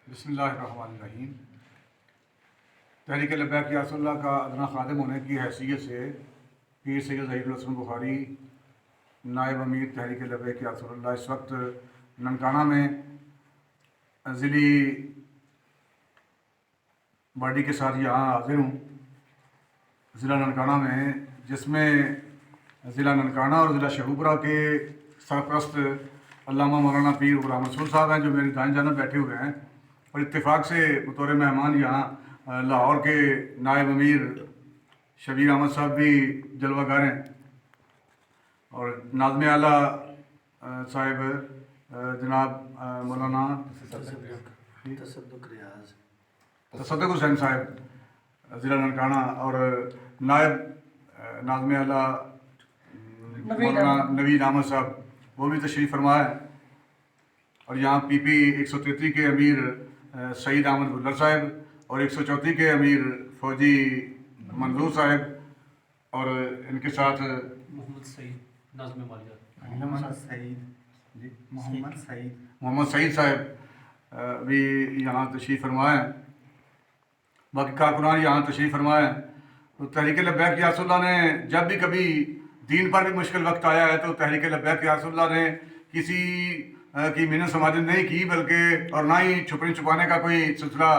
بسم اللہ الرحمن الرحیم۔ تحریک لبیک یا رسول اللہ کا ادنا خادم ہونے کی حیثیت سے پیر سید ظہیر الحسن بخاری نائب امیر تحریک لبیک یا رسول اللہ اس وقت ننکانہ میں ضلعی باڈی کے ساتھ یہاں حاضر ہوں، ضلع ننکانہ میں، جس میں ضلع ننکانہ اور ضلع شہوپرہ کے سرپرست علامہ مولانا پیر غلام رسول صاحب ہیں، جو میری دائیں جانب بیٹھے ہوئے ہیں، اور اتفاق سے بطور مہمان یہاں لاہور کے نائب امیر شبیر احمد صاحب بھی جلوہ گر ہیں، اور ناظم اعلیٰ صاحب جناب مولانا تصدق حسین صاحب ضلع ننکانہ، اور نائب ناظم اعلیٰ مولانا نوید احمد صاحب وہ بھی تشریف فرما ہے، اور یہاں پی پی 133 کے امیر سعید احمد بلر صاحب اور 134 کے امیر فوجی منظور صاحب، اور ان کے ساتھ محمد سعید ناظم مالیات محمد سعید صاحب بھی یہاں تشریف فرما ہے، باقی کارکنان یہاں تشریف فرما ہے۔ تو تحریک لبیک یا رسول اللہ نے جب بھی کبھی دین پر بھی مشکل وقت آیا ہے تو تحریک لبیک یا رسول اللہ نے کسی کی محنت سماجت نہیں کی، بلکہ اور نہ ہی چھپنے چھپانے کا کوئی سلسلہ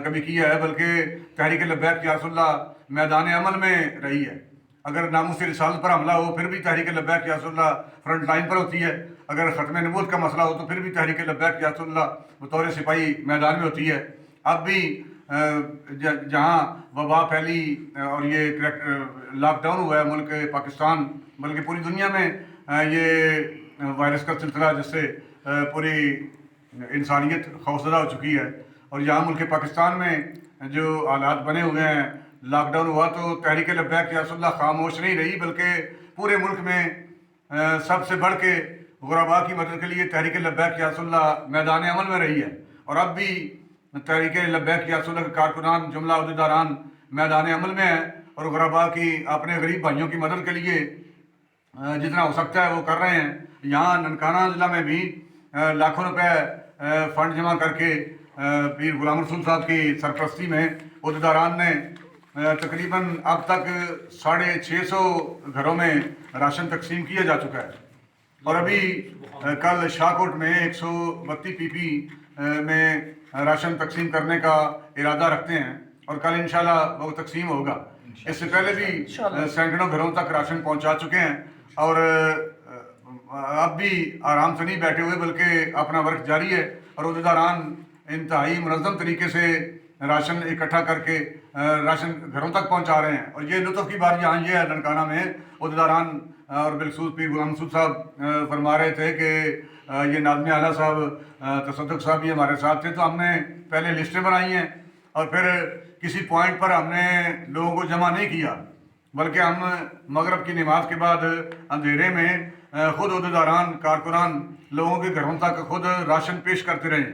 کبھی کیا ہے، بلکہ تحریک لبیک یا رسول اللہ میدان عمل میں رہی ہے۔ اگر ناموس رسالت پر حملہ ہو پھر بھی تحریک لبیک یا رسول اللہ فرنٹ لائن پر ہوتی ہے، اگر ختم نبوت کا مسئلہ ہو تو پھر بھی تحریک لبیک یا رسول اللہ بطور سپاہی میدان میں ہوتی ہے۔ اب بھی جہاں وبا پھیلی اور یہ لاک ڈاؤن ہوا ہے ملک پاکستان بلکہ پوری دنیا میں یہ وائرس کا سلسلہ جس سے پوری انسانیت خوفزدہ ہو چکی ہے، اور یہاں ملک پاکستان میں جو حالات بنے ہوئے ہیں، لاک ڈاؤن ہوا تو تحریک لبیک یا رسول اللہ خاموش نہیں رہی، بلکہ پورے ملک میں سب سے بڑھ کے غرباء کی مدد کے لیے تحریک لبیک یا رسول اللہ میدان عمل میں رہی ہے، اور اب بھی تحریک لبیک یا رسول اللہ کے کارکنان جملہ عہدیداران میدان عمل میں ہیں، اور غرباء کی اپنے غریب بھائیوں کی مدد کے لیے جتنا ہو سکتا ہے وہ کر رہے ہیں۔ یہاں ننکانہ ضلع میں بھی لاکھوں روپے فنڈ جمع کر کے پیر غلام رسول صاحب کی سرپرستی میں عہدیداران نے تقریباً اب تک 650 گھروں میں راشن تقسیم کیا جا چکا ہے، اور ابھی کل شاہکوٹ میں 132 پی پی میں راشن تقسیم کرنے کا ارادہ رکھتے ہیں، اور کل انشاءاللہ وہ تقسیم ہوگا۔ اس سے پہلے بھی سینکڑوں گھروں تک راشن پہنچا چکے ہیں، اور اب بھی آرام سے نہیں بیٹھے ہوئے بلکہ اپنا ورک جاری ہے، اور عہدیداران انتہائی منظم طریقے سے راشن اکٹھا کر کے راشن گھروں تک پہنچا رہے ہیں۔ اور یہ لطف کی بات یہاں یہ ہے ننکانہ میں، عہدیداران اور بالخصوص پیر غلام رسول صاحب فرما رہے تھے کہ یہ ناظم اعلیٰ صاحب تصدق صاحب بھی ہمارے ساتھ تھے، تو ہم نے پہلے لسٹیں بنائی ہیں، اور پھر کسی پوائنٹ پر ہم نے لوگوں کو جمع نہیں کیا، بلکہ ہم مغرب کی نماز کے بعد اندھیرے میں خود عہدیداران کارکنان لوگوں کے گھروں تک خود راشن پیش کرتے رہے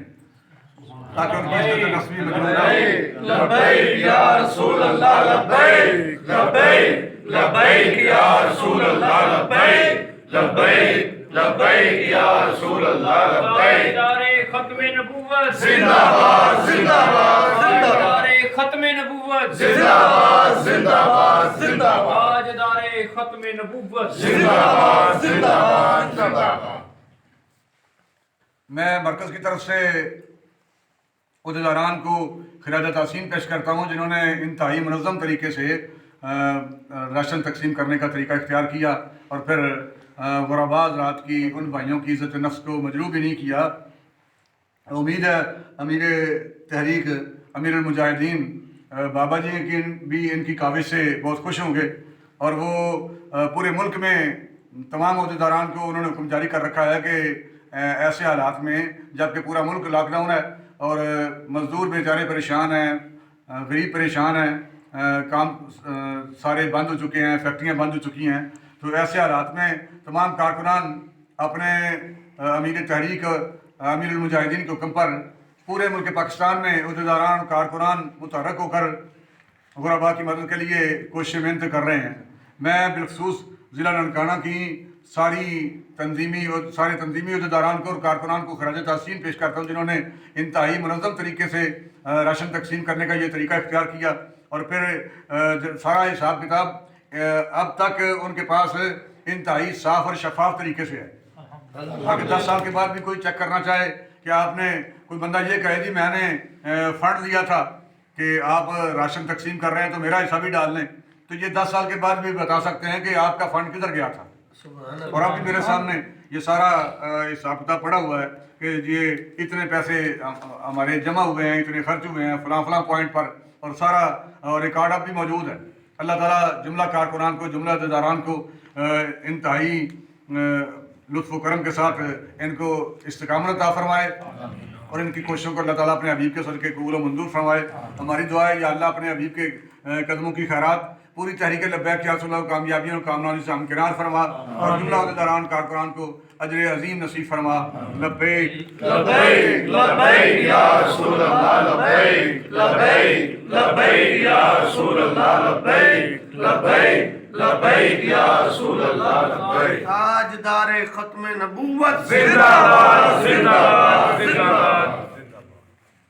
تاکہ ان کی عزت نفس بھی مجروح نہ ہو۔ لبیک یا رسول اللہ لبیک لبیک لبیک یا رسول اللہ لبیک لبیک لبیک یا رسول اللہ لبیک۔ تاجدارِ ختم نبوت زندہ باد زندہ باد زندہ باد تاجدارِ ختم نبوت زندہ باد زندہ باد زندہ باد تاجدارِ ختم نبوت زندہ باد زندہ باد زندہ باد۔ میں مرکز کی طرف سے عہدیداران کو خراج تحسین پیش کرتا ہوں جنہوں نے انتہائی منظم طریقے سے راشن تقسیم کرنے کا طریقہ اختیار کیا، اور پھر غرباء حضرات کی ان بھائیوں کی عزت نفس کو مجروح بھی نہیں کیا۔ امید ہے امیر تحریک امیر المجاہدین بابا جی کی بھی ان کی کاوش سے بہت خوش ہوں گے، اور وہ پورے ملک میں تمام عہدیداران کو انہوں نے حکم جاری کر رکھا ہے کہ ایسے حالات میں جب کہ پورا ملک لاک ڈاؤن ہے اور مزدور بیچارے پریشان ہیں، غریب پریشان ہیں، کام سارے بند ہو چکے ہیں، فیکٹریاں بند ہو چکی ہیں، تو ایسے حالات میں تمام کارکنان اپنے امیر تحریک امیر المجاہدین کے حکم پر پورے ملک پاکستان میں عہدیداران کارکنان متحرک ہو کر غرباء کی مدد کے لیے کوشش محنت کر رہے ہیں۔ میں بالخصوص ضلع ننکانہ کی سارے تنظیمی عہدیداران کو اور کارکنان کو خراج تحسین پیش کرتا ہوں جنہوں نے انتہائی منظم طریقے سے راشن تقسیم کرنے کا یہ طریقہ اختیار کیا، اور پھر سارا حساب کتاب اب تک ان کے پاس انتہائی صاف اور شفاف طریقے سے ہے، تاکہ 10 سال کے بعد بھی کوئی چیک کرنا چاہے کہ آپ نے، کوئی بندہ یہ کہے جی میں نے فنڈ دیا تھا کہ آپ راشن تقسیم کر رہے ہیں تو میرا حصہ بھی ڈال لیں، تو یہ 10 سال کے بعد بھی بتا سکتے ہیں کہ آپ کا فنڈ کدھر گیا تھا۔ اور اب بھی میرے سامنے یہ سارا حساب کتاب پڑا ہوا ہے کہ یہ اتنے پیسے ہمارے جمع ہوئے ہیں، اتنے خرچ ہوئے ہیں فلاں پوائنٹ پر، اور سارا ریکارڈ اب بھی موجود ہے۔ اللہ تعالیٰ جملہ کارکنان کو، جملہ عہدیداران کو انتہائی لطف و کرم کے ساتھ ان کو استقامت عطا فرمائے، اور ان کی کوششوں کو اللہ تعالیٰ اپنے حبیب کے صدقے قبول و منظور فرمائے۔ ہماری دعا ہے یا اللہ اپنے حبیب کے قدموں کی خیرات پوری تحریک لبیک یا رسول اللہ کامیابیوں اور کامرانی سے ہمکنار فرما، اور جملہ عہدیداران کارکنان کو اجر عظیم نصیب فرما۔ لبیک لبیک لبیک یا رسول اللہ، لبیک لبیک لبیک یا رسول اللہ، لبیک لبیک لبیک یا رسول اللہ، لبیک۔ تاجدار ختم نبوت زندہ باد، زندہ باد، زندہ باد۔